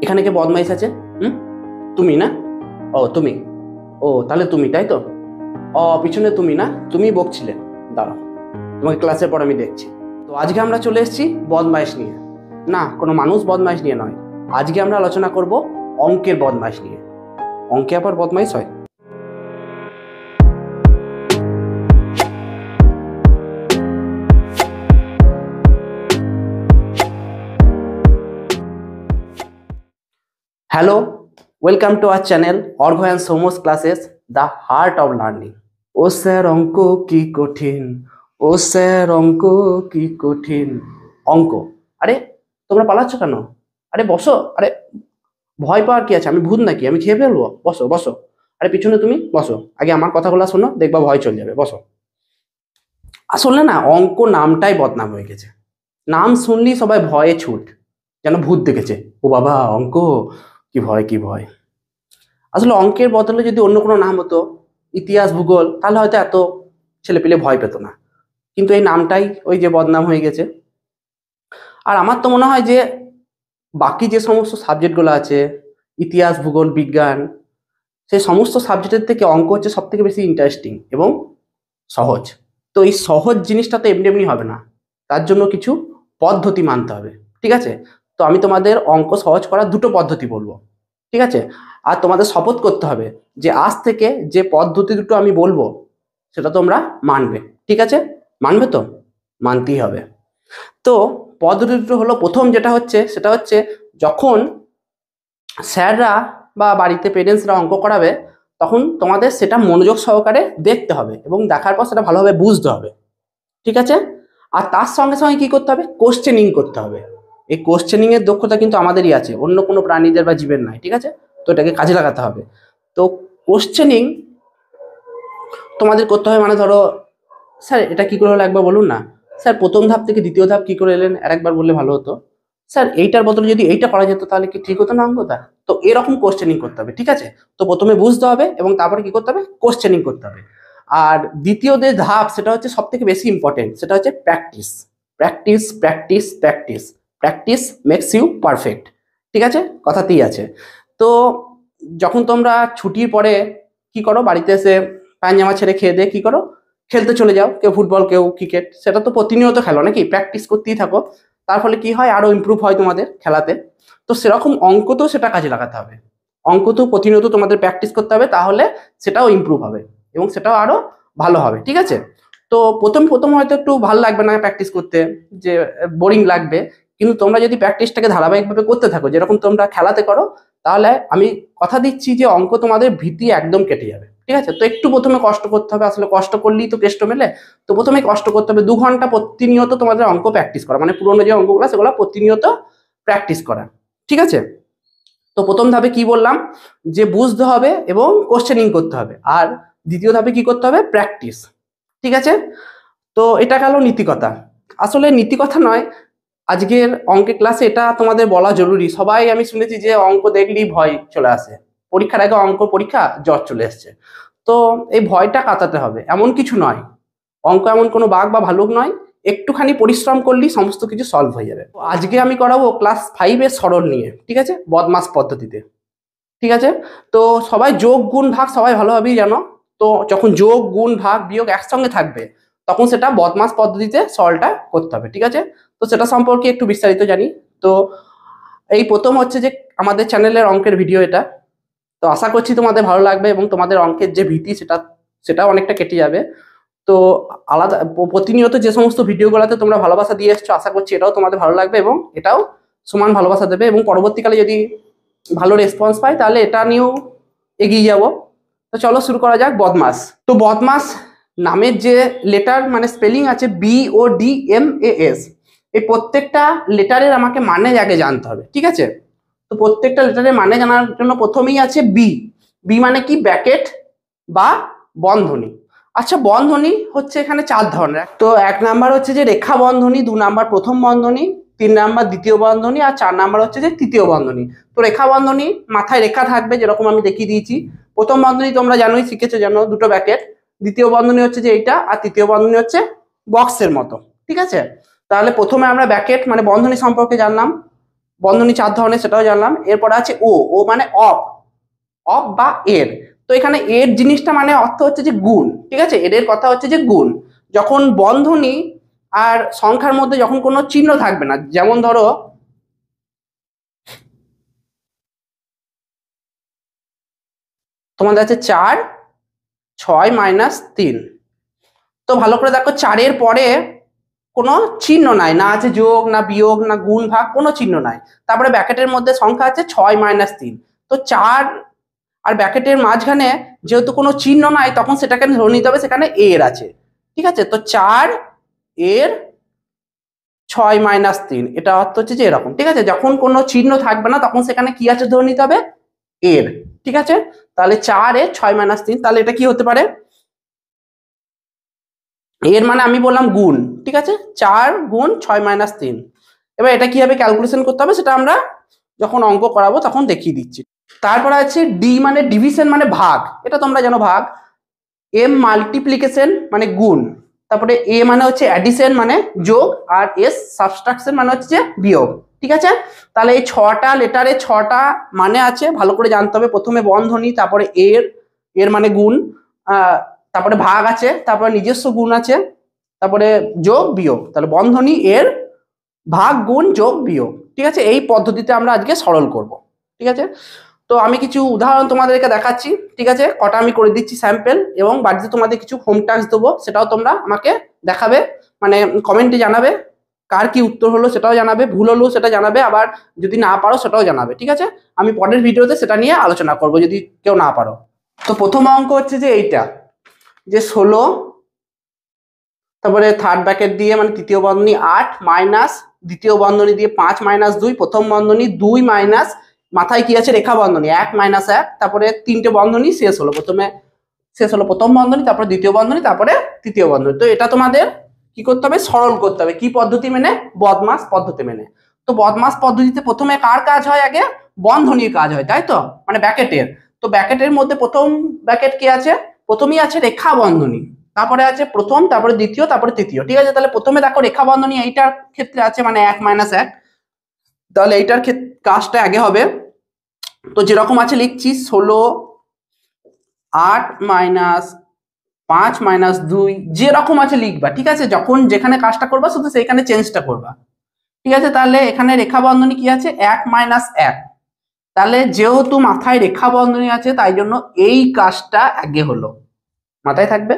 এখানে কে বদমাইশ আছে? তুমি না? ও তুমি, ও তাহলে তুমি, তাই তো? পিছনে তুমি না, তুমি বকছিলে। দাঁড়াও, তোমাকে ক্লাসের পর আমি দেখছি। তো আজকে আমরা চলে এসেছি বদমাইশ নিয়ে। না, কোনো মানুষ বদমাইশ নিয়ে নয়। আজকে আমরা আলোচনা করব অঙ্কের বদমাইশ নিয়ে। অঙ্কে আবার বদমাইশ হয়? Hello, welcome to our channel Argha and Soumo's classes, the heart of learning. ও স্যার অঙ্ক কি কঠিন, ও স্যার অঙ্ক কি কঠিন। অঙ্ক? আরে তোমরা পালাচ্ছ কেন? আরে বসো। আরে ভয় পাওয়ার কি আছে? আমি ভূত নাকি? আমি খেয়ে ফেলবো? বসো বসো। আরে পিছনে তুমি বসো, আগে আমার কথাগুলো শোনো, দেখবা ভয় চলে যাবে। বসো। আসলে না, অঙ্ক নামটাই বদনাম হয়ে গেছে। নাম শুনলেই সবাই ভয়ে ছুট, যেন ভূত দেখেছে। ও বাবা, অঙ্ক, কি ভয় কি ভয়। আসলে অঙ্কের বদলে যদি অন্য কোনো নাম হতো, ইতিহাস, ভূগোল, তাহলে হয়তো এত ছেলেপিলে ভয় পেত না। কিন্তু এই নামটাই ওই যে বদনাম হয়ে গেছে। আর আমার তো মনে হয় যে বাকি যে সমস্ত সাবজেক্টগুলো আছে, ইতিহাস, ভূগোল, বিজ্ঞান, সেই সমস্ত সাবজেক্টের থেকে অঙ্ক হচ্ছে সব থেকে বেশি ইন্টারেস্টিং এবং সহজ। তো এই সহজ জিনিসটা তো এমনি এমনি হবে না, তার জন্য কিছু পদ্ধতি মানতে হবে। ঠিক আছে? তো আমি তোমাদের অঙ্ক সহজ করার দুটো পদ্ধতি বলবো। ঠিক আছে? আর তোমাদের শপথ করতে হবে যে আজ থেকে যে পদ্ধতি দুটো আমি বলবো সেটা তোমরা মানবে। ঠিক আছে? মানবে তো? মানতেই হবে। তো পদ্ধতি দুটো হলো, প্রথম যেটা হচ্ছে সেটা হচ্ছে, যখন স্যাররা বা বাড়িতে পেরেন্টসরা অঙ্ক করাবে, তখন তোমাদের সেটা মনোযোগ সহকারে দেখতে হবে এবং দেখার পর সেটা ভালোভাবে বুঝতে হবে। ঠিক আছে? আর তার সঙ্গে সঙ্গে কি করতে হবে? কোশ্চেনিং করতে হবে। এই কোশ্চেনিং এর দক্ষতা কিন্তু আমাদেরই আছে, অন্য কোনো প্রাণীদের বা জীবের নাই। ঠিক আছে? তো এটাকে কাজে লাগাতে হবে। তো কোশ্চেনিং তোমাদের করতে হবে, মানে ধরো, স্যার এটা কি করে হলো একবার বলুন না। স্যার প্রথম ধাপ থেকে দ্বিতীয় ধাপ কি করে এলেন, আরেকবার বললে ভালো হতো। স্যার এইটার বদলে যদি এইটা করা যেত তাহলে কি ঠিক হতো না অঙ্কটা? তো এরকম কোশ্চেনিং করতে হবে। ঠিক আছে? তো প্রথমে বুঝতে হবে এবং তারপরে কি করতে হবে? কোশ্চেনিং করতে হবে। আর দ্বিতীয় যে ধাপ, সেটা হচ্ছে সব থেকে বেশি ইম্পর্টেন্ট, সেটা হচ্ছে practice. Practice practice practice. Practice makes you perfect. ঠিক আছে? কথাতেই আছে। তো যখন তোমরা ছুটির পরে কি করো, বাড়িতে এসে পায়জামা ছেড়ে খেয়ে দিয়ে কি করো? খেলতে চলে যাও, কেউ ফুটবল, কেউ ক্রিকেট। সেটা তো প্রতিনিয়ত খেলো নাকি, প্র্যাকটিস করতেই থাকো। তার ফলে কি হয়? আরো ইমপ্রুভ হয় তোমাদের খেলাতে। তো সেরকম অঙ্ক তো সেটা কাজে লাগাতে হবে। অঙ্ক তো প্রতিনিয়ত তোমাদের প্র্যাকটিস করতে হবে, তাহলে সেটাও ইমপ্রুভ হবে এবং সেটাও আরো ভালো হবে। ঠিক আছে? তো প্রথম প্রথম হয়তো একটু ভালো লাগবে না প্র্যাকটিস করতে, যে বোরিং লাগবে। কিন্তু তোমরা যদি প্র্যাকটিসটাকে ধারাবাহিকভাবে করতে থাকো, যেরকম তোমরা খেলাতে করো, তাহলে আমি কথা দিচ্ছি যে অঙ্ক তোমাদের ভীতি একদম কেটে যাবে। ঠিক আছে? তো একটু প্রথমে কষ্ট করতে হবে, আসলে কষ্ট করলেই তো কেষ্ট মেলে। তো প্রথমে কষ্ট করতে হবে, 2 ঘন্টা প্রতিনিয়ত তোমাদের অঙ্ক প্র্যাকটিস করা, মানে পুরোনো যে অঙ্কগুলো সেগুলো প্রতিনিয়ত প্র্যাকটিস করা। ঠিক আছে? তো প্রথম ধাপে কি বললাম, যে বুঝতে হবে এবং কোশ্চেনিং করতে হবে। আর দ্বিতীয় ধাপে কি করতে হবে? প্র্যাকটিস। ঠিক আছে? তো এটা গেল নীতিকথা। আসলে নীতিকথা নয়, আজকের অঙ্কের ক্লাসে এটা তোমাদের বলা জরুরি। সবাই আমি শুনেছি যে অঙ্ক দেখলেই ভয় চলে আসে, পরীক্ষার আগে অঙ্ক পরীক্ষা, জ্বর চলে এসছে। তো এই ভয়টা কাটাতে হবে, এমন কিছু নয়। অঙ্ক এমন কোনো বাঘ বা ভালুক নয়, একটুখানি পরিশ্রম করলেই সমস্ত কিছু সলভ হয়ে যাবে। তো আজকে আমি করাবো ক্লাস 5-এর সরল নিয়ে। ঠিক আছে? বদমাস পদ্ধতিতে। ঠিক আছে? তো সবাই যোগ গুণ ভাগ সবাই ভালোভাবেই জানো। তো যখন যোগ গুণ ভাগ বিয়োগ একসঙ্গে থাকবে, তখন সেটা বদমাস পদ্ধতিতে সলভটা করতে হবে। ঠিক আছে? তো সেটা সম্পর্কে একটু বিস্তারিত জানি। তো এই প্রথম হচ্ছে যে আমাদের চ্যানেলের অঙ্কের ভিডিও এটা। তো আশা করছি তোমাদের ভালো লাগবে এবং তোমাদের অঙ্কের যে ভীতি সেটাও অনেকটা কেটে যাবে। তো আলাদা প্রতিনিয়ত যে সমস্ত ভিডিওগুলোতে তোমরা ভালোবাসা দিয়ে এসছো, আশা করছি এটাও তোমাদের ভালো লাগবে এবং এটাও সমান ভালোবাসা দেবে। এবং পরবর্তীকালে যদি ভালো রেসপন্স পাই, তাহলে এটা নিয়েও এগিয়ে যাব। তো চলো শুরু করা যাক। বদমাস। তো বদমাস নামের যে লেটার, মানে স্পেলিং আছে BODMAS, এই প্রত্যেকটা লেটারের আমাকে মানে আগে জানতে হবে। ঠিক আছে? তো প্রত্যেকটা লেটারের মানে জানার জন্য প্রথমেই আছে বি। বি মানে কি? ব্র্যাকেট বা বন্ধনী। আচ্ছা, বন্ধনী হচ্ছে এখানে 4 ধরনের। তো 1 নাম্বার হচ্ছে যে রেখা বন্ধনী, 2 নাম্বার প্রথম বন্ধনী, 3 নাম্বার দ্বিতীয় বন্ধনী, আর 4 নাম্বার হচ্ছে যে তৃতীয় বন্ধনী। তো রেখা বন্ধনী মাথায় রেখা থাকবে, যেরকম আমি দেখিয়ে দিয়েছি। প্রথম বন্ধনী তোমরা জানোই, শিখেছো, জানো, দুটো ব্র্যাকেট। দ্বিতীয় বন্ধনী হচ্ছে যে এইটা, আর তৃতীয় বন্ধনী হচ্ছে বক্সের মতো। ঠিক আছে? তাহলে প্রথমে আমরা ব্র্যাকেট মানে বন্ধনী সম্পর্কে জানলাম। বন্ধনী 4 ধরনের সেটাও জানলাম। এরপরে আছে ও, ও মানে অফ, অফ বা এর। তো এখানে এর জিনিসটা মানে অর্থ হচ্ছে যে গুণ, ঠিক আছে, এর কথা হচ্ছে যে গুণ। যখন বন্ধনী আর সংখ্যার মধ্যে যখন কোনো চিহ্ন থাকবে না, যেমন ধরো তোমাদের আছে 4 6 -3, তো ভালো করে দেখো 4-এর পরে কোনো চিহ্ন নাই, না আছে যোগ না বিয়োগ না গুণ ভাগ, কোনো চিহ্ন নাই। তারপরে ব্র্যাকেটের মধ্যে সংখ্যা আছে 6 -3, তো 4 আর ব্র্যাকেটের মাঝখানে যেহেতু কোনো চিহ্ন নাই, তখন সেটাকে ধরে নিতে হবে সেখানে এর আছে, ঠিক আছে। তো 4 এর 6 -3, এটা অর্থ হচ্ছে যে এরকম, ঠিক আছে। যখন কোনো চিহ্ন থাকবে না তখন সেখানে কি আছে ধরে নিতে হবে এর, ঠিক আছে। তাহলে 4 এর 6 -3, তাহলে এটা কি হতে পারে, এর মানে আমি বললাম গুণ, ঠিক আছে, 4 গুণ 6 -3। এবার এটা কিভাবে ক্যালকুলেশন করতে হবে সেটা আমরা যখন অঙ্ক করাবো তখন দেখিয়ে দিচ্ছি। তারপরে আছে ডি মানে ডিভিশন মানে ভাগ, এটা তোমরা জানো ভাগ। এম মাল্টিপ্লিকেশন মানে গুণ, তারপরে এ মানে হচ্ছে অ্যাডিশন মানে যোগ, আর এস সাবট্রাকশন মানে হচ্ছে বিয়োগ, ঠিক আছে। তাহলে এই 6টা লেটারে 6টা মানে আছে, ভালো করে জানতে হবে। প্রথমে বন্ধনী, তারপরে এর, এর মানে গুণ, তারপরে ভাগ আছে, তারপরে নিজস্ব গুণ আছে, তারপরে যোগ বিয়োগ। তাহলে বন্ধনী এর ভাগ গুণ যোগ বিয়োগ, ঠিক আছে। এই পদ্ধতিতে আমরা আজকে সরল করব, ঠিক আছে। তো আমি কিছু উদাহরণ তোমাদেরকে দেখাচ্ছি, ঠিক আছে, কটা আমি করে দিচ্ছি স্যাম্পল, এবং বাড়িতে তোমাদের কিছু হোম টাস্ক দেবো, সেটাও তোমরা আমাকে দেখাবে, মানে কমেন্টে জানাবে কার কি উত্তর হলো সেটাও জানাবে, ভুল হলো সেটা জানাবে, আবার যদি না পারো সেটাও জানাবে, ঠিক আছে। আমি পরের ভিডিওতে সেটা নিয়ে আলোচনা করব যদি কেউ না পারো। তো প্রথম অঙ্ক হচ্ছে যে এইটা, যে 16, তারপরে থার্ড ব্র্যাকেট দিয়ে মানে তৃতীয় বন্ধনী 8 মাইনাস দ্বিতীয় বন্ধনী দিয়ে 5 -2, প্রথম বন্ধনী 2 মাইনাস মাথায় কি আছে রেখা বন্ধনী 1 -1, তারপরে তিনটে বন্ধনী শেষ হলো, প্রথমে শেষ হলো প্রথম বন্ধনী, তারপরে দ্বিতীয় বন্ধনী, তারপরে তৃতীয় বন্ধনী। তো এটা তোমাদের কি করতে হবে, সরল করতে হবে। কি পদ্ধতি মেনে, বদমাস পদ্ধতি মেনে। তো বদমাস পদ্ধতিতে প্রথমে কার কাজ হয়, আগে বন্ধনীর কাজ হয়, তাই তো, মানে ব্র্যাকেটের। তো ব্র্যাকেটের মধ্যে প্রথম ব্র্যাকেট কি আছে, প্রথমেই আছে রেখা বন্ধনী, তারপরে আছে প্রথম, তারপরে দ্বিতীয়, তারপরে তৃতীয়, ঠিক আছে। তাহলে প্রথমে দেখো রেখা বন্ধনী এইটার ক্ষেত্রে আছে মানে 1 -1, তাহলে এইটার কাজটা আগে হবে। তো যেরকম আছে লিখছি 16 8 -5 -2, যেরকম আছে লিখবা, ঠিক আছে। যখন যেখানে কাজটা করবা শুধু সেইখানে চেঞ্জটা করবা, ঠিক আছে। তাহলে এখানে রেখা বন্ধনী কি আছে 1 -1, তাহলে যেহেতু মাথায় রেখা বন্ধনী আছে তাই জন্য এই কাজটা আগে হলো, মাথায় থাকবে।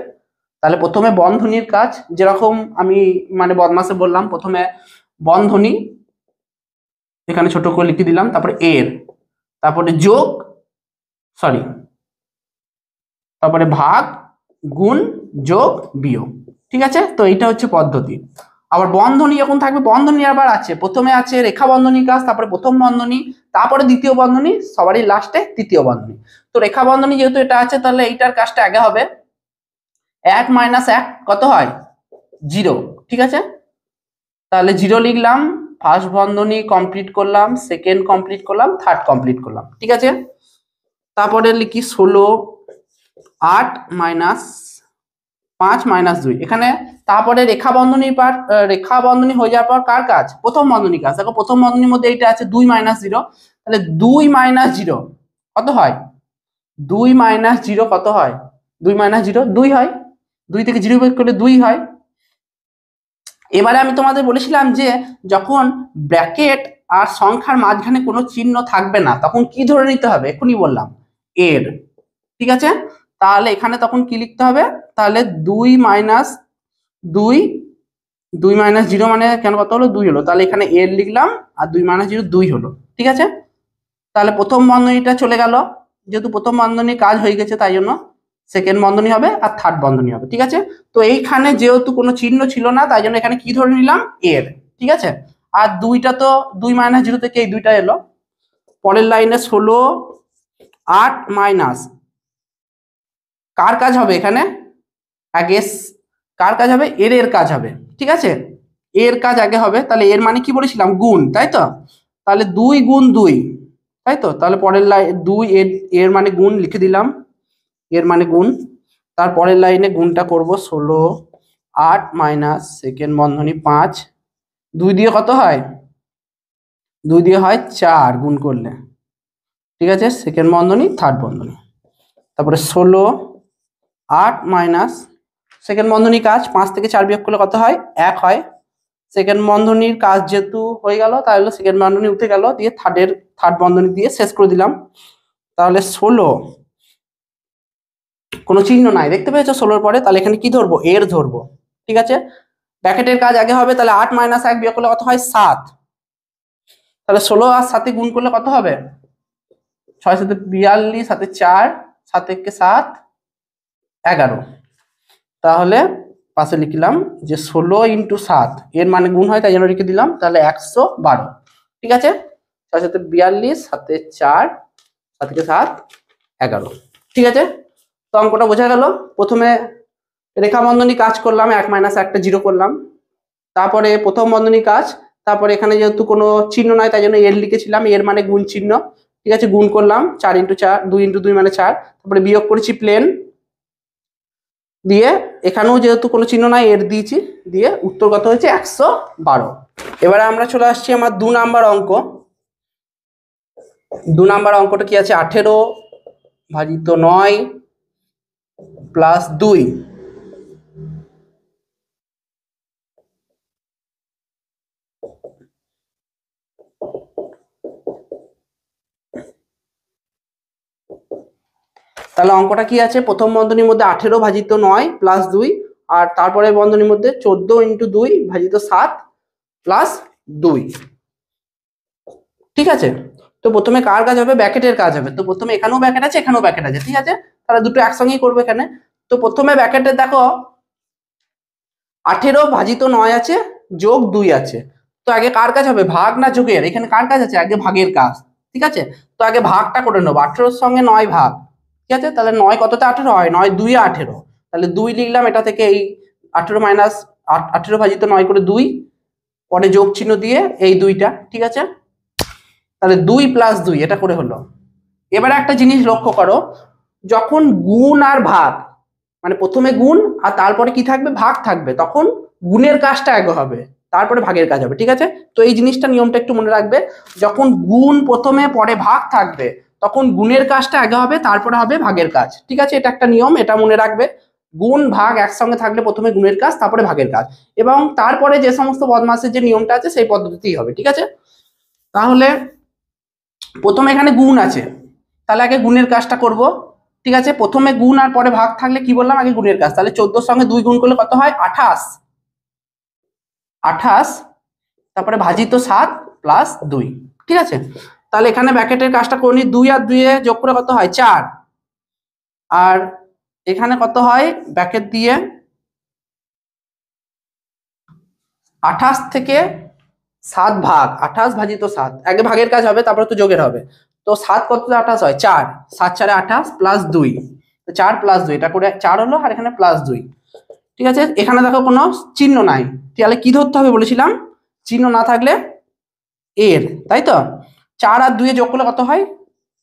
তাহলে প্রথমে বন্ধনীর কাজ, যেরকম আমি মানে বদমাসে বললাম, প্রথমে বন্ধনী এখানে ছোট করে লিখে দিলাম, তারপরে এর, তারপরে যোগ, সরি, তারপরে ভাগ গুণ যোগ বিয়োগ, ঠিক আছে। তো এইটা হচ্ছে পদ্ধতি। আবার বন্ধনী যখন থাকবে, বন্ধনী আবার আছে, প্রথমে আছে রেখা বন্ধনীর কাজ, তারপরে প্রথম বন্ধনী, তারপরে দ্বিতীয় বন্ধনী, সবারই লাস্টে তৃতীয় বন্ধনী। তো রেখা বন্ধনী যেহেতু এটা আছে, তাহলে এইটার কাজটা আগে হবে। 1 -1 কত হয় 0, ঠিক আছে। তাহলে 0 লিখলাম, ফার্স্ট বন্ধনী কমপ্লিট করলাম, সেকেন্ড কমপ্লিট করলাম, থার্ড কমপ্লিট করলাম, ঠিক আছে। তারপরে লিখি 16 8 -5 -2, এখানে তারপরে রেখা বন্ধনীর পার, রেখা বন্ধনী হয়ে যাওয়ার পর কার কাজ, প্রথম বন্ধনী কাজ। দেখো প্রথম বন্ধনীর মধ্যে এইটা আছে 2 -0, তাহলে 2 -0 কত হয়, 2 -0 কত হয়, 2 -0 2 হয়, 2 থেকে 0 বিয়োগ করলে 2 হয়। এবারে আমি তোমাদের বলেছিলাম যে যখন ব্র্যাকেট আর সংখ্যার মাঝখানে কোনো চিহ্ন থাকবে না তখন কি ধরে নিতে হবে, এখনই বললাম এর, ঠিক আছে। তাহলে এখানে তখন কি লিখতে হবে, তাহলে 2 -2, 2 -0 মানে কেন কত হলো 2 হলো, তাহলে এখানে এর লিখলাম, আর 2 -0 2 হলো, ঠিক আছে। তাহলে প্রথম বন্ধনীটা চলে গেল, যেহেতু প্রথম বন্ধনীর কাজ হয়ে গেছে তাই জন্য সেকেন্ড বন্ধনী হবে, আর থার্ড বন্ধনী হবে, ঠিক আছে। তো এইখানে যেহেতু কোনো চিহ্ন ছিল না তাই জন্য এখানে কি ধরে নিলাম এর, ঠিক আছে। আর দুইটা তো 2 -0 থেকে এই দুইটা এলো। পরের লাইনে 16 8 মাইনাস, কার কাজ হবে এখানে, আগে কার কাজ হবে, এর এর কাজ হবে, ঠিক আছে। এর কাজ আগে হবে, তাহলে এর মানে কি বলেছিলাম গুণ, তাই তো। তাহলে 2 গুণ 2, তাই তো। তাহলে পরের লাইন 2 এর, এর মানে গুণ লিখে দিলাম, এর মানে গুণ। তারপরের লাইনে গুণটা করব 16 8 মাইনাস সেকেন্ড বন্ধনী 5, 2 দিয়ে কত হয় 2 দিয়ে হয় 4 গুণ করলে, ঠিক আছে, সেকেন্ড বন্ধনী থার্ড বন্ধনী। তারপরে 16 8 মাইনাস সেকেন্ড বন্ধনী কাজ 5 থেকে 4 বিয়োগ করলে কত হয় 1 হয়। সেকেন্ড বন্ধনীর কাজ যেহেতু হয়ে গেল তাহলে সেকেন্ড বন্ধনী উঠে গেল, দিয়ে থার্ড বন্ধনী দিয়ে শেষ করে দিলাম। তাহলে 16 কোনো চিহ্ন নাই, দেখতে পেয়েছো 16 পরে, তাহলে এখানে কি ধরবো এর ধরবো, ঠিক আছে। ব্র্যাকেটের কাজ আগে হবে, তাহলে 8 মাইনাস 1 বিয়োগ করলে কত হয় 7। তাহলে 16 আর 7 গুণ করলে কত হবে 6 7 42, 7 4, 7 1 7 11। তাহলে পাশে লিখলাম যে 16 ইন্টু 7 এর মানে গুণ হয় তাই জন্য লিখে দিলাম, তাহলে 112, ঠিক আছে। 6 7 42, 7 4, 7 7 11, ঠিক আছে। তো অঙ্কটা বোঝা গেল। প্রথমে রেখা বন্ধনী কাজ করলাম, 1 মাইনাস 1টা 0 করলাম। তারপরে প্রথম বন্ধনী কাজ, তারপরে এখানে যেহেতু কোনো চিহ্ন নাই তাই জন্য এর লিখেছিলাম, এর মানে গুণ চিহ্ন, ঠিক আছে, গুণ করলাম 4 ইন্টু 4, 2 ইন্টু 2 মানে 4, তারপরে বিয়োগ করেছি প্লেন দিয়ে, এখানেও যেহেতু কোনো চিহ্ন নাই এর দিয়েছি, দিয়ে উত্তর কত হয়েছে 112। এবারে আমরা চলে আসছি আমার 2 নাম্বার অঙ্ক। 2 নাম্বার অঙ্কটা কি আছে 18 ভাজিত 9 প্লাস 2। তাহলে অঙ্কটা কি আছে, প্রথম বন্ধনীর মধ্যে 18 ভাজিত 9 প্লাস 2, আর তারপরে বন্ধনীর মধ্যে 14 ইন্টু 2 ভাজিত 7 প্লাস 2, ঠিক আছে। তো প্রথমে কার কাজ হবে ব্র্যাকেটের কাজ হবে, তো প্রথমে এখানেও ব্র্যাকেট আছে এখানেও ব্র্যাকেট আছে, ঠিক আছে, তাহলে দুটো একসঙ্গেই করবো এখানে। তো প্রথমে ব্র্যাকেটে দেখো 18 ভাজিত 9 আছে যোগ 2 আছে, তো আগে কার কাজ হবে ভাগ না যোগের, এখানে কার কাজ আছে আগে ভাগের কাজ, ঠিক আছে। তো আগে ভাগটা করে নেবো, 18 সঙ্গে 9 ভাগ, ঠিক আছে, তাহলে 9 কততে 18 হয় 9 2 18, তাহলে 2 লিখলাম এটা থেকে, এই 18 মাইনাস 18 ভাজিত 9 করে 2, পরে যোগ চিহ্ন দিয়ে এই 2টা, ঠিক আছে। তাহলে 2 প্লাস 2 এটা করে হলো। এবারে একটা জিনিস লক্ষ্য করো, যখন গুণ আর ভাগ, মানে প্রথমে গুণ আর তারপরে কি থাকবে ভাগ থাকবে, তখন গুণের কাজটা আগে হবে তারপরে ভাগের কাজ হবে, ঠিক আছে। তো এই জিনিসটা নিয়মটা একটু মনে রাখবে, যখন গুণ প্রথমে পরে ভাগ থাকবে তখন গুণের কাজটা আগে হবে তারপরে হবে ভাগের কাজ, ঠিক আছে, এটা একটা নিয়ম, এটা মনে রাখবে। গুণ ভাগ একসঙ্গে থাকলে প্রথমে গুণের কাজ তারপরে ভাগের কাজ, এবং তারপরে যে সমস্ত বদমাসের যে নিয়মটা আছে সেই পদ্ধতিতেই হবে, ঠিক আছে। তাহলে প্রথমে এখানে গুণ আছে, তাহলে আগে গুণের কাজটা করব, ঠিক আছে। প্রথমে গুণ আর পরে ভাগ থাকলে কি বললাম আগে গুণের কাজ, তাহলে 14 সঙ্গে 2 গুণ করলে কত হয় 28, 28, তারপরে ভাজিত 7 প্লাস 2, ঠিক আছে। তাহলে এখানে ব্র্যাকেটের কাজটা করে নি, 2 আর 2 এ যোগ করে কত হয় 4, আর এখানে কত হয় ব্র্যাকেট দিয়ে 28 থেকে 7 ভাগ, 28 ভাজিত 7, আগে ভাগের কাজ হবে তারপরে তো যোগের হবে। তো 7 কত 28 হয় 4, 7 4 28 প্লাস 2, 4 প্লাস 2 এটা করে 4 হলো, আর এখানে প্লাস 2, ঠিক আছে। এখানে দেখো কোনো চিহ্ন নাই, তাহলে কি ধরতে হবে বলেছিলাম, চিহ্ন না থাকলে এর, তাই তো। 4 আর 2 এ যোগ করলে কত হয়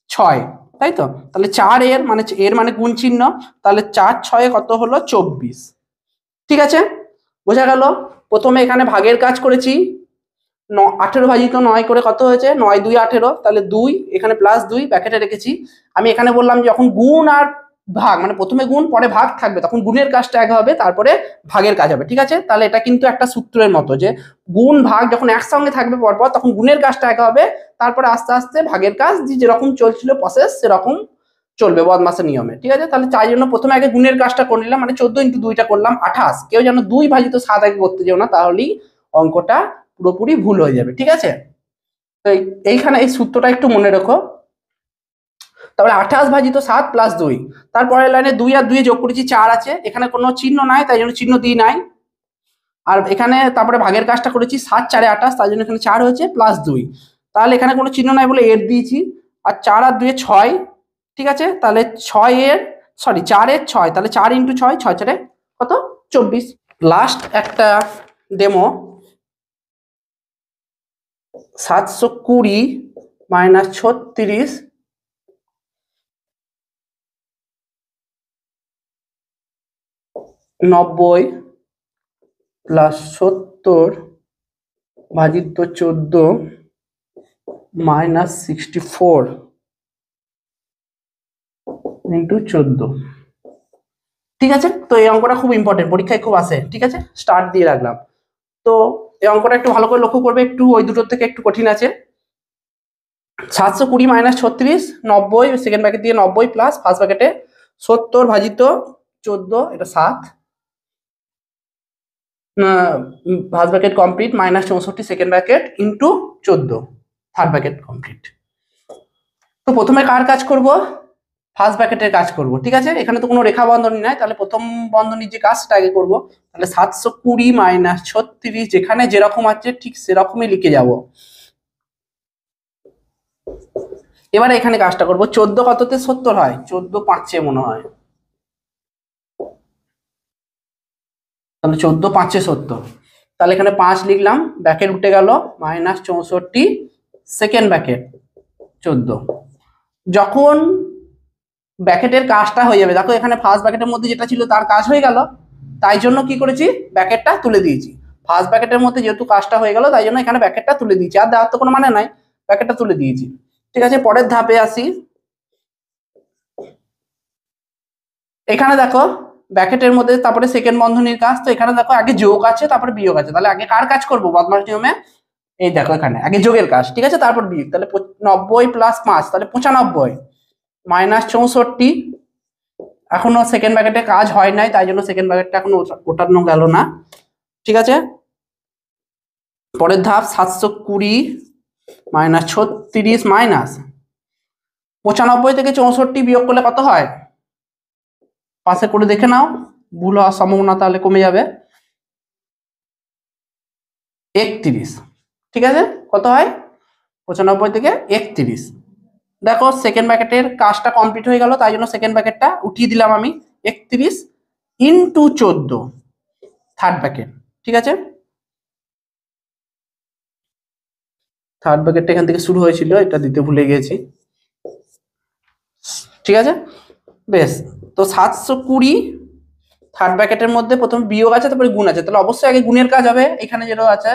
6, তাই তো। তাহলে 4 এর মানে গুণ চিহ্ন, তাহলে 4 6 কত হলো 24, ঠিক আছে, বোঝা গেল। প্রথমে এখানে ভাগের কাজ করেছি, 18 ভাজিত 9 করে কত হয়েছে 9 2 18, তাহলে 2 এখানে প্লাস 2 ব্র্যাকেটে রেখেছি। আমি এখানে বললাম যখন গুণ আর ভাগ, মানে প্রথমে গুণ পরে ভাগ থাকবে তখন গুণের কাজটা আগে হবে তারপরে ভাগের কাজ হবে, ঠিক আছে। তাহলে এটা কিন্তু একটা সূত্রের মতো, যে গুণ ভাগ যখন একসঙ্গে থাকবে পরপর তখন গুণের কাজটা আগে হবে, তারপরে আস্তে আস্তে ভাগের কাজ, যেরকম চলছিল প্রসেস সেরকম চলবে বদমাসের নিয়মে, ঠিক আছে। তাহলে তাই জন্য প্রথমে আগে গুণের কাজটা করে নিলাম, মানে 14 ইন্টু 2টা করলাম 28, কেউ যেন 2 ভাজিত 7 আগে করতে যেও না, তাহলেই অঙ্কটা পুরোপুরি ভুল হয়ে যাবে, ঠিক আছে। তো এইখানে এই সূত্রটা একটু মনে রেখো। তারপরে 28 ভাজিত 7 প্লাস 2, তারপরের লাইনে 2 আর 2 যোগ করেছি 4 আছে, এখানে কোনো চিহ্ন নাই তাই জন্য চিহ্ন দিই নাই, আর এখানে তারপরে ভাগের কাজটা করেছি 7 4 28, তার জন্য এখানে 4 হয়েছে প্লাস 2, তাহলে এখানে কোনো চিহ্ন নাই বলে এর দিয়েছি, আর 4 আর 2 6, ঠিক আছে। তাহলে 6 এর 4 এর 6, তাহলে 4 ইন্টু 6, 6 4 কত 24। লাস্ট একটা ডেমো, 720 মাইনাস 36 90 প্লাস 70 ভাজিত 14 -64 ইন্টু 14। ঠিক আছে, তো এই অঙ্কটা খুব ইম্পর্টেন্ট, পরীক্ষায় খুব আসে। ঠিক আছে, স্টার্ট দিয়ে রাখলাম। তো এই অঙ্কটা একটু ভালো করে লক্ষ্য করবে, একটু ওই দুটোর থেকে একটু কঠিন আছে। 720 - 36, 90 সেকেন্ড ব্র্যাকেট দিয়ে 90 প্লাস ফার্স্ট ব্র্যাকেটে 70 ভাজিত 14, এটা 7, first bracket complete -64 second bracket into 14 third bracket complete. তো প্রথমে কার কাজ করব? ফার্স্ট ব্র্যাকেটের কাজ করব। ঠিক আছে, এখানে তো কোনো রেখা বন্ধনী নাই, তাহলে প্রথম বন্ধনীর যে কাজটা আগে করব। তাহলে 720 - 36 যেখানে যেরকম আছে ঠিক সেরকমই লিখে যাব। এবারে এখানে কাজটা করব। 14 কততে 70 হয়? 14 5-এ মনে হয়, তাহলে 14 5-এ 70। তাহলে এখানে 5 লিখলাম, ব্র্যাকেট উঠে গেল, -64 সেকেন্ড ব্র্যাকেট 14। যখন ব্র্যাকেটের কাজটা হয়ে যাবে, দেখো এখানে ফার্স্ট ব্র্যাকেটের মধ্যে যেটা ছিল তার কাজ হয়ে গেল, তাই জন্য কি করেছি, ব্র্যাকেটটা তুলে দিয়েছি। ফার্স্ট ব্র্যাকেটের মধ্যে যেহেতু কাজটা হয়ে গেল, তাই জন্য এখানে ব্র্যাকেটটা তুলে দিয়েছি, আর দেওয়ার তো কোনো মানে নাই, ব্র্যাকেটটা তুলে দিয়েছি। ঠিক আছে, পরের ধাপে আসি। এখানে দেখো ব্র্যাকেটের মধ্যে তারপরে সেকেন্ড বন্ধনীর কাজ, তো এখানে দেখো আগে যোগ আছে তারপরে বিয়োগ আছে, তাহলে আগে কার কাজ করবো বদমাশ নিয়মে? এই দেখো এখানে আগে যোগের কাজ, ঠিক আছে, তারপর বিয়োগ। তাহলে 90 প্লাস 5, তাহলে 95 -64। এখনো সেকেন্ড ব্র্যাকেটে কাজ হয় নাই, তাই জন্য সেকেন্ড ব্র্যাকেটটা এখনো ওঠানো গেল না। ঠিক আছে, পরের ধাপ 720 - 36 -95 থেকে 64 বিয়োগ করলে কত হয়? পাশে করে দেখে নাও, ভুল হওয়ার সম্ভাবনা তাহলে কমে যাবে। 31। ঠিক আছে, কত হয়? 95 থেকে 31। দেখো সেকেন্ড ব্র্যাকেটের কাজটা কমপ্লিট হয়ে গেল, তাই জন্য সেকেন্ড ব্র্যাকেটটা উঠিয়ে দিলাম আমি। 31 ইন্টু 14 থার্ড ব্র্যাকেট। ঠিক আছে, থার্ড ব্র্যাকেটটা এখান থেকে শুরু হয়েছিল, এটা দিতে ভুলে গিয়েছি। ঠিক আছে, বেশ। তো 720 থার্ড ব্র্যাকেটের মধ্যে প্রথম বিয়োগ আছে তারপরে গুণ আছে, তাহলে অবশ্যই আগে গুণের কাজ হবে। এখানে যেটা আছে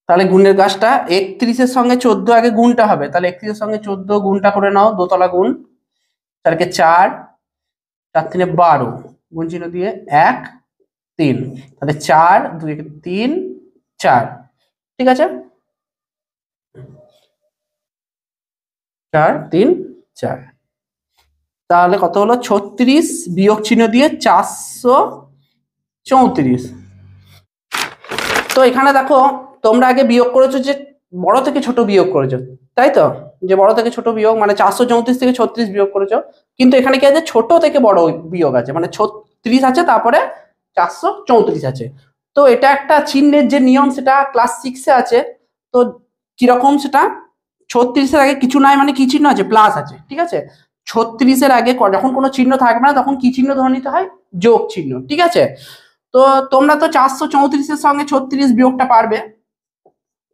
তাহলে গুণের কাজটা 31-এর সঙ্গে 14 আগে গুণটা হবে, তাহলে 31-এর সঙ্গে 14 গুণটা করে নাও, দোতলা গুণ, 4-কে 4, 4-3 12, গুণ চিহ্ন দিয়ে 1 3, তাহলে 4 2 3 4। ঠিক আছে, 4 3 4, তাহলে কত হলো? 36 বিয়োগ চিহ্ন দিয়ে 434। তো এখানে দেখো তোমরা আগে বিয়োগ করেছো যে বড় থেকে ছোট বিয়োগ করেছো, তাই তো? যে বড় থেকে ছোট বিয়োগ মানে 434 থেকে 36 বিয়োগ করেছো, কিন্তু এখানে কি আছে, ছোট থেকে বড় বিয়োগ আছে, মানে 36 আছে তারপরে 434 আছে। তো এটা একটা চিহ্নের যে নিয়ম সেটা ক্লাস 6-এ আছে। তো কিরকম সেটা? 36-এর আগে কিছু নাই মানে কি চিহ্ন আছে? প্লাস আছে। ঠিক আছে, 36-এর আগে যখন কোনো চিহ্ন থাকবে না তখন কি চিহ্ন ধরে নিতে হয়? যোগ চিহ্ন। ঠিক আছে, তো তোমরা তো 434-এর সঙ্গে 36 বিয়োগটা পারবে,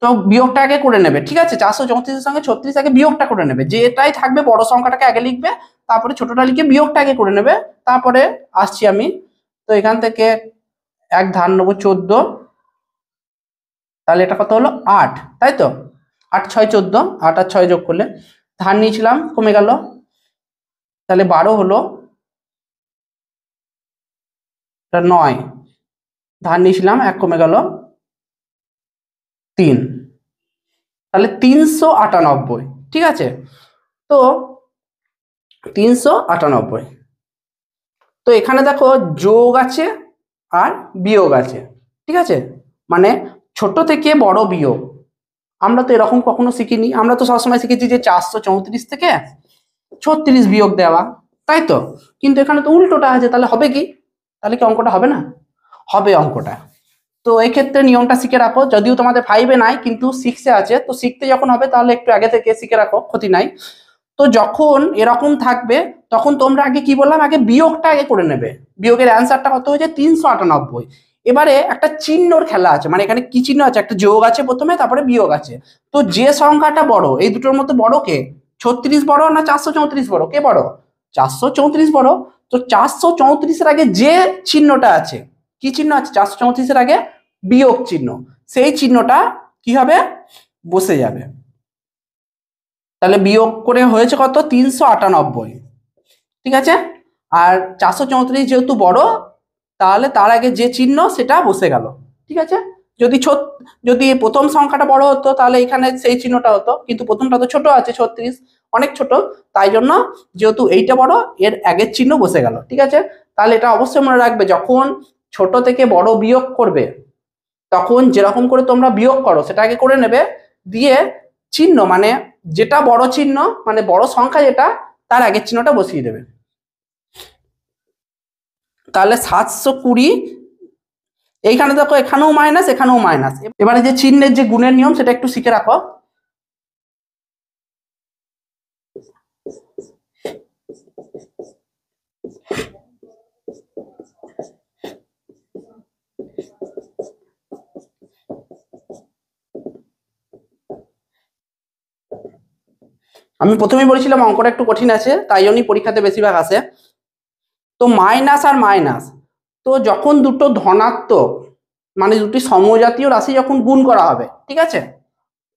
তো বিয়োগটা আগে করে নেবে। ঠিক আছে, 434-এর সঙ্গে 36 আগে বিয়োগটা করে নেবে, যেটাই থাকবে বড় সংখ্যাটাকে আগে লিখবে, তারপরে ছোটটা লিখে বিয়োগটা আগে করে নেবে, তারপরে আসছি আমি। তো এখান থেকে এক ধার নেবো 14, তাহলে এটা কত হলো? 8, তাই তো? 8 6 14, 8 আর 6 যোগ করলে ধার নিয়েছিলাম কমে গেল, তাহলে 12 হলো, 9 ধার নিয়েছিলাম 1 কমে গেল 3, তাহলে 398। ঠিক আছে, তো 398। তো এখানে দেখো যোগ আছে আর বিয়োগ আছে। ঠিক আছে, মানে ছোট থেকে বড় বিয়োগ। আমরা তো এরকম কখনো শিখিনি, আমরা তো সবসময় শিখেছি যে 434 থেকে 36 বিয়োগ দেওয়া, তাই তো? কিন্তু এখানে তো উল্টোটা আছে, তাহলে হবে কি? তাহলে কি অঙ্কটা হবে না? হবে অঙ্কটা। তো এই ক্ষেত্রে নিয়মটা শিখে রাখো, যদিও তোমাদের 5-এ নাই কিন্তু 6-এ আছে, তো শিখতে যখন হবে তাহলে একটু আগে থেকে শিখে রাখো, ক্ষতি নাই। তো যখন এরকম থাকবে তখন তোমরা আগে কি বললাম, আগে বিয়োগটা আগে করে নেবে। বিয়োগের অ্যান্সারটা কত হয়েছে? 398। এবারে একটা চিহ্নর খেলা আছে, মানে এখানে কি চিহ্ন আছে? একটা যোগ আছে প্রথমে, তারপরে বিয়োগ আছে। তো যে সংখ্যাটা বড়, এই দুটোর মধ্যে বড় কে? 36 বড় না 434 বড়? কে বড়? 434 বড়। তো 434-এর আগে যে চিহ্নটা আছে, কি চিহ্ন আছে 434-এর আগে? বিয়োগ চিহ্ন। সেই চিহ্নটা কি হবে? বসে যাবে। তাহলে বিয়োগ করে হয়েছে কত? 398। ঠিক আছে। আর 434 যেহেতু বড়, তাহলে তার আগে যে চিহ্ন সেটা বসে গেল। ঠিক আছে। যদি প্রথম সংখ্যাটা বড় হতো তাহলে এখানে সেই চিহ্নটা হতো, কিন্তু প্রথমটা তো ছোট আছে 36, অনেক ছোট, তাই জন্য যেহেতু এইটা বড়, এর আগের চিহ্ন বসে গেল। ঠিক আছে। তাহলে এটা অবশ্যই মনে রাখবে, যখন ছোট থেকে বড় বিয়োগ করবে তখন যেরকম করে তোমরা বিয়োগ করো সেটা আগে করে নেবে, দিয়ে চিহ্ন মানে যেটা বড় চিহ্ন মানে বড় সংখ্যা যেটা, তার আগের চিহ্নটা বসিয়ে দেবে। তাহলে 720, এইখানে দেখো এখানেও মাইনাস এখানেও মাইনাস। এবারে যে চিহ্নের যে গুণের নিয়ম সেটা একটু শিখে রাখো। আমি প্রথমেই বলেছিলাম অঙ্কটা একটু কঠিন আছে, তাই জন্যই পরীক্ষাতে বেশিরভাগ আসে। তো মাইনাস আর মাইনাস, তো যখন দুটো ধনাত্মক মানে দুটি সমজাতীয় রাশি যখন গুণ করা হবে, ঠিক আছে,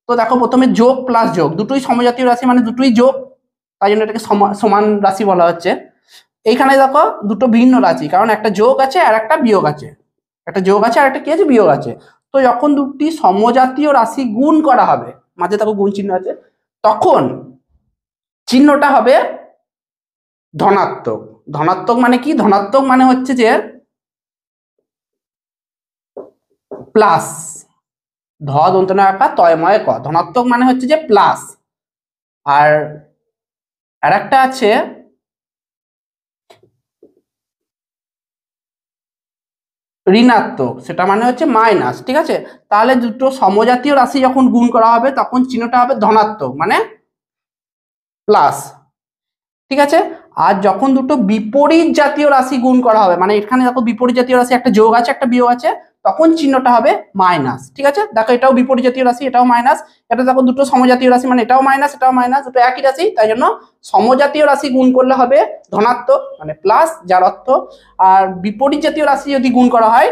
তো দেখো প্রথমে যোগ প্লাস যোগ, দুটোই সমজাতীয় রাশি মানে দুটোই যোগ, তাই জন্য এটাকে সমান রাশি বলা হচ্ছে। এইখানে দেখো দুটো ভিন্ন রাশি, কারণ একটা যোগ আছে আর একটা বিয়োগ আছে, একটা যোগ আছে আর একটা কি আছে? বিয়োগ আছে। তো যখন দুটি সমজাতীয় রাশি গুণ করা হবে, মাঝে দেখো গুণ চিহ্ন আছে, তখন চিহ্নটা হবে ধনাত্মক। ধনাত্মক মানে কি? ধনাত্মক মানে হচ্ছে যে প্লাস, ধ দন্তন্য আকার তয়ময় ক, ধনাত্মক মানে হচ্ছে যে প্লাস। আর আরেকটা আছে ঋণাত্মক, সেটা মানে হচ্ছে মাইনাস। ঠিক আছে। তাহলে দুটো সমজাতীয় রাশি যখন গুণ করা হবে তখন চিহ্নটা হবে ধনাত্মক মানে প্লাস। ঠিক আছে। আর যখন দুটো বিপরীত জাতীয় রাশি গুণ করা হবে, মানে এখানে দেখো বিপরীত জাতীয় রাশি একটা যোগ আছে একটা বিয়োগ আছে, তখন চিহ্নটা হবে মাইনাস। ঠিক আছে। দেখো এটাও বিপরীত জাতীয় রাশি, এটাও মাইনাস, এটা দেখো দুটো সমজাতীয় রাশি মানে এটাও মাইনাস এটাও মাইনাস, দুটো একই রাশি, তাই জন্য সমজাতীয় রাশি গুণ করলে হবে ধনাত্মক মানে প্লাস, যার অর্থ। আর বিপরীত জাতীয় রাশি যদি গুণ করা হয়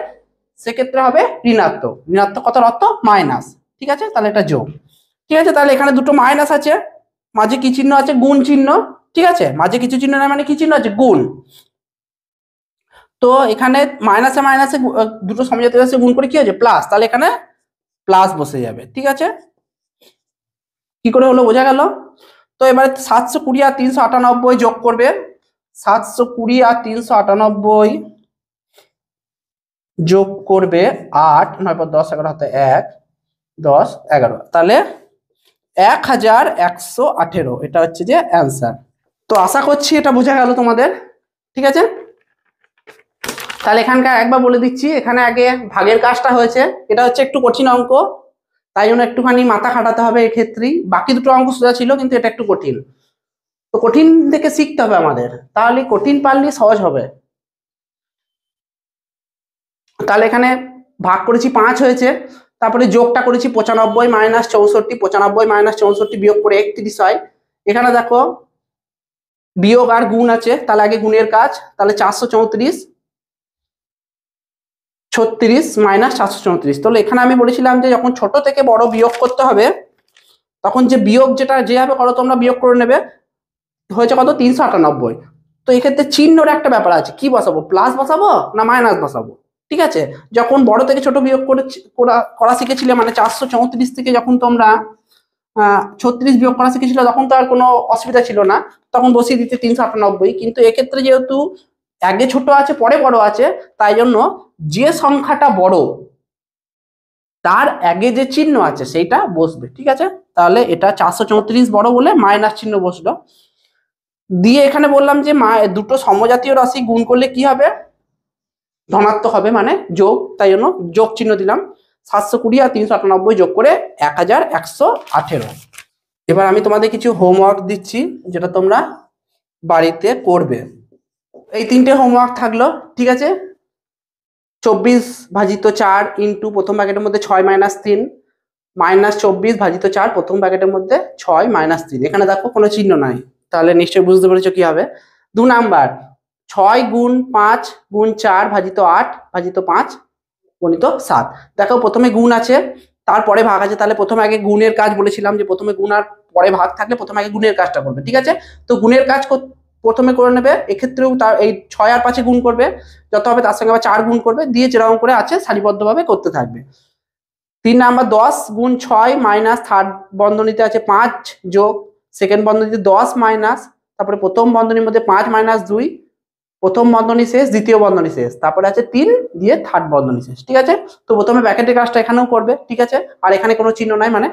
সেক্ষেত্রে হবে ঋণাত্মক, ঋণাত্মক কথার অর্থ মাইনাস। ঠিক আছে। তাহলে এটা যোগ। ঠিক আছে। তাহলে এখানে দুটো মাইনাস আছে, মাঝে কি চিহ্ন আছে? গুণ চিহ্ন। ঠিক আছে। মাঝে কিছু চিহ্ন না মানে কি চিহ্ন আছে? গুণ। তো এখানে মাইনাসে মাইনাসে দুটো সমজাতীয় রাশি গুণ করে কি হয়েছে? প্লাস, তাহলে এখানে প্লাস বসে যাবে। ঠিক আছে। কি করে হলো বোঝা গেল? তো এবারে 720 আর 398 যোগ করবে। 720 আর 398 যোগ করবে 8, 9 × 10 11 হাতে 1, 10 11, তাহলে 1118, এটা হচ্ছে যে অ্যান্সার। তো আশা করছি এটা বোঝা গেল তোমাদের। ঠিক আছে। তাহলে এখানকার একবার বলে দিচ্ছি, এখানে আগে ভাগের কাজটা হয়েছে, এটা হচ্ছে একটু কঠিন অঙ্ক, তাই জন্য একটুখানি মাথা খাটাতে হবে এক্ষেত্রেই। বাকি দুটো অঙ্ক সোজা ছিল, কিন্তু এটা একটু কঠিন, তো কঠিন থেকে শিখতে হবে আমাদের, তাহলে কঠিন পারলে সহজ হবে। তাহলে এখানে ভাগ করেছি 5 হয়েছে, তারপরে যোগটা করেছি 95 - 64, 95 - 64 বিয়োগ করে 31 হয়। এখানে দেখো বিয়োগ আর গুণ আছে, তাহলে আগে গুণের কাজ, তাহলে 434 36 - 434। তাহলে এখানে আমি বলেছিলাম যে যখন ছোট থেকে বড় বিয়োগ করতে হবে তখন যে বিয়োগ যেটা যেভাবে করো তোমরা বিয়োগ করে নেবে। হয়েছে কত? 398। তো এক্ষেত্রে চিহ্নর একটা ব্যাপার আছে, কি বসাবো? প্লাস বসাবো না মাইনাস বসাবো? ঠিক আছে। যখন বড় থেকে ছোট বিয়োগ করা শিখেছিলে, মানে 434 থেকে যখন তোমরা 36 বিয়োগ করা শিখেছিল, তখন তো আর কোনো অসুবিধা ছিল না, তখন বসিয়ে দিতে 398। কিন্তু এক্ষেত্রে যেহেতু আগে ছোট আছে পরে বড় আছে, তাই জন্য যে সংখ্যাটা বড় তার আগে যে চিহ্ন আছে সেইটা বসবে। ঠিক আছে। তাহলে এটা 434 বড় বলে মাইনাস চিহ্ন বসলো। দিয়ে এখানে বললাম যে দুটো সমজাতীয় রাশি গুণ করলে কি হবে? ধনাত্মক হবে মানে যোগ, তাই জন্য যোগ চিহ্ন দিলাম। 720 আর 398 যোগ করে 1118। এবার আমি তোমাদের কিছু হোমওয়ার্ক দিচ্ছি, যেটা তোমরা বাড়িতে করবে। এই 3টে হোমওয়ার্ক থাকলো। ঠিক আছে। 24 ভাজিত 4 ইন্টু প্রথম ব্র্যাকেটের মধ্যে 6 - 3, -24 ভাজিত 4 প্রথম ব্র্যাকেটের মধ্যে 6 - 3। এখানে দেখো কোনো চিহ্ন নাই, তাহলে নিশ্চয়ই বুঝতে পেরেছো কি হবে। 2 নাম্বার 6 গুণ 5 গুণ 4 ভাজিত 8 ভাজিত 5 গণিত 7। দেখো প্রথমে গুণ আছে, তারপরে ভাগ আছে, তাহলে প্রথমে আগে গুণের কাজ বলেছিলাম যে প্রথমে গুণ আর পরে ভাগ থাকলে প্রথমে আগে গুণের কাজটা করবে, ঠিক আছে। তো গুণের কাজ প্রথমে করে নেবে, এক্ষেত্রেও তার এই 6 আর 5 গুণ করবে, যত হবে তার সঙ্গে আবার 4 গুণ করবে, দিয়ে যেরকম করে আছে সারিবদ্ধভাবে করতে থাকবে। 3 নাম্বার 10 গুণ 6 মাইনাস থার্ড বন্ধনীতে আছে 5 যোগ সেকেন্ড বন্ধনীতে 10 মাইনাস, তারপরে প্রথম বন্ধনীর মধ্যে 5 - 2, প্রথম বন্ধনী শেষ, দ্বিতীয় বন্ধনী শেষ, তারপরে আছে 3 দিয়ে থার্ড বন্ধনী শেষ, ঠিক আছে। তো প্রথমে ব্র্যাকেটের কাজটা এখানেও করবে, ঠিক আছে, আর এখানে কোনো চিহ্ন নাই মানে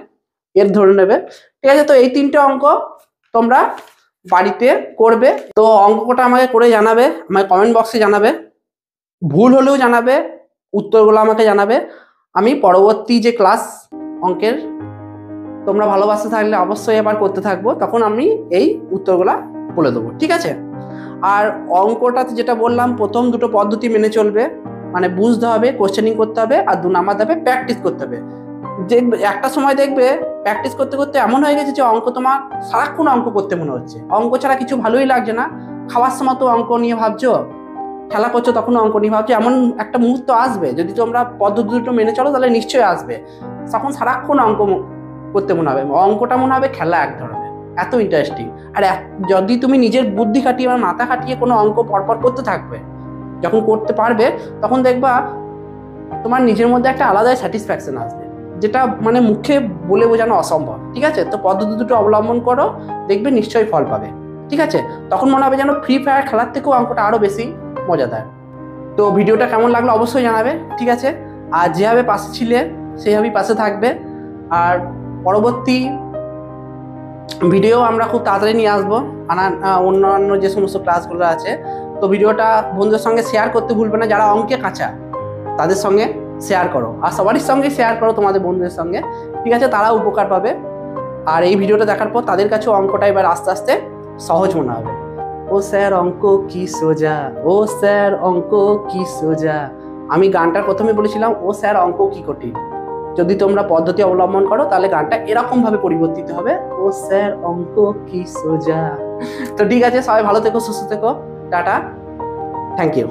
এর ধরে নেবে, ঠিক আছে। তো এই 3টে অঙ্ক তোমরা বাড়িতে করবে। তো অঙ্কটা আমাকে করে জানাবে, আমাকে কমেন্ট বক্সে জানাবে, ভুল হলেও জানাবে, উত্তরগুলো আমাকে জানাবে। আমি পরবর্তী যে ক্লাস অঙ্কের তোমরা ভালোবাসতে থাকলে অবশ্যই আবার করতে থাকবো, তখন আমি এই উত্তরগুলা বলে দেবো, ঠিক আছে। আর অঙ্কটাতে যেটা বললাম, প্রথম দুটো পদ্ধতি মেনে চলবে, মানে বুঝতে হবে, কোশ্চেনিং করতে হবে, আর 2 নাম্বার দেবে প্র্যাকটিস করতে হবে। দেখবে একটা সময় দেখবে প্র্যাকটিস করতে করতে এমন হয়ে গেছে যে অঙ্ক তোমার সারাক্ষণ অঙ্ক করতে মনে হচ্ছে, অঙ্ক ছাড়া কিছু ভালোই লাগছে না। খাওয়ার সময় তো অঙ্ক নিয়ে ভাবছো, খেলা করছো তখন অঙ্ক নিয়ে ভাবছো, এমন একটা মুহূর্ত আসবে যদি তোমরা পদ্ধতি দুটো মেনে চলো তাহলে নিশ্চয়ই আসবে, তখন সারাক্ষণ অঙ্ক করতে মনে হবে, অঙ্কটা মনে হবে খেলা এক ধরনের, এত ইন্টারেস্টিং। আর যদি তুমি নিজের বুদ্ধি খাটিয়ে বা মাথা খাটিয়ে কোনো অঙ্ক পরপর করতে থাকবে, যখন করতে পারবে তখন দেখবা তোমার নিজের মধ্যে একটা আলাদাই স্যাটিসফ্যাকশন আসবে, যেটা মানে মুখে বলে বোঝানো অসম্ভব, ঠিক আছে। তো পদ্ধতি দুটো অবলম্বন করো, দেখবে নিশ্চয়ই ফল পাবে, ঠিক আছে। তখন মনে হবে যেন ফ্রি ফায়ার খেলার থেকেও অঙ্কটা আরো বেশি মজাদার। তো ভিডিওটা কেমন লাগলো অবশ্যই জানাবে, ঠিক আছে। আর যেভাবে পাশে ছিলে সেইভাবেই পাশে থাকবে। আর পরবর্তী ভিডিও আমরা খুব তাড়াতাড়ি নিয়ে আসবো, অন্যান্য যে সমস্ত ক্লাসগুলো আছে। তো ভিডিওটা বন্ধুদের সঙ্গে শেয়ার করতে ভুলবে না, যারা অঙ্কে কাঁচা তাদের সঙ্গে শেয়ার করো, আর সবারই সঙ্গে শেয়ার করো তোমাদের বন্ধুদের সঙ্গে, ঠিক আছে, তারাও উপকার পাবে। আর এই ভিডিওটা দেখার পর তাদের কাছেও অঙ্কটা এবার আস্তে আস্তে সহজ মনে হবে। ও স্যার অঙ্ক কি সোজা, ও স্যার অঙ্ক কি সোজা। আমি গানটার প্রথমে বলেছিলাম ও স্যার অঙ্ক কি কঠিন। যদি তোমরা পদ্ধতি অবলম্বন করো তাহলে গানটা এরকম ভাবে পরিবর্তিত হবে, ও স্যার অঙ্ক কি সোজা। তো ঠিক আছে, সবাই ভালো থেকো, সুস্থ থেকো, টাটা, থ্যাংক ইউ।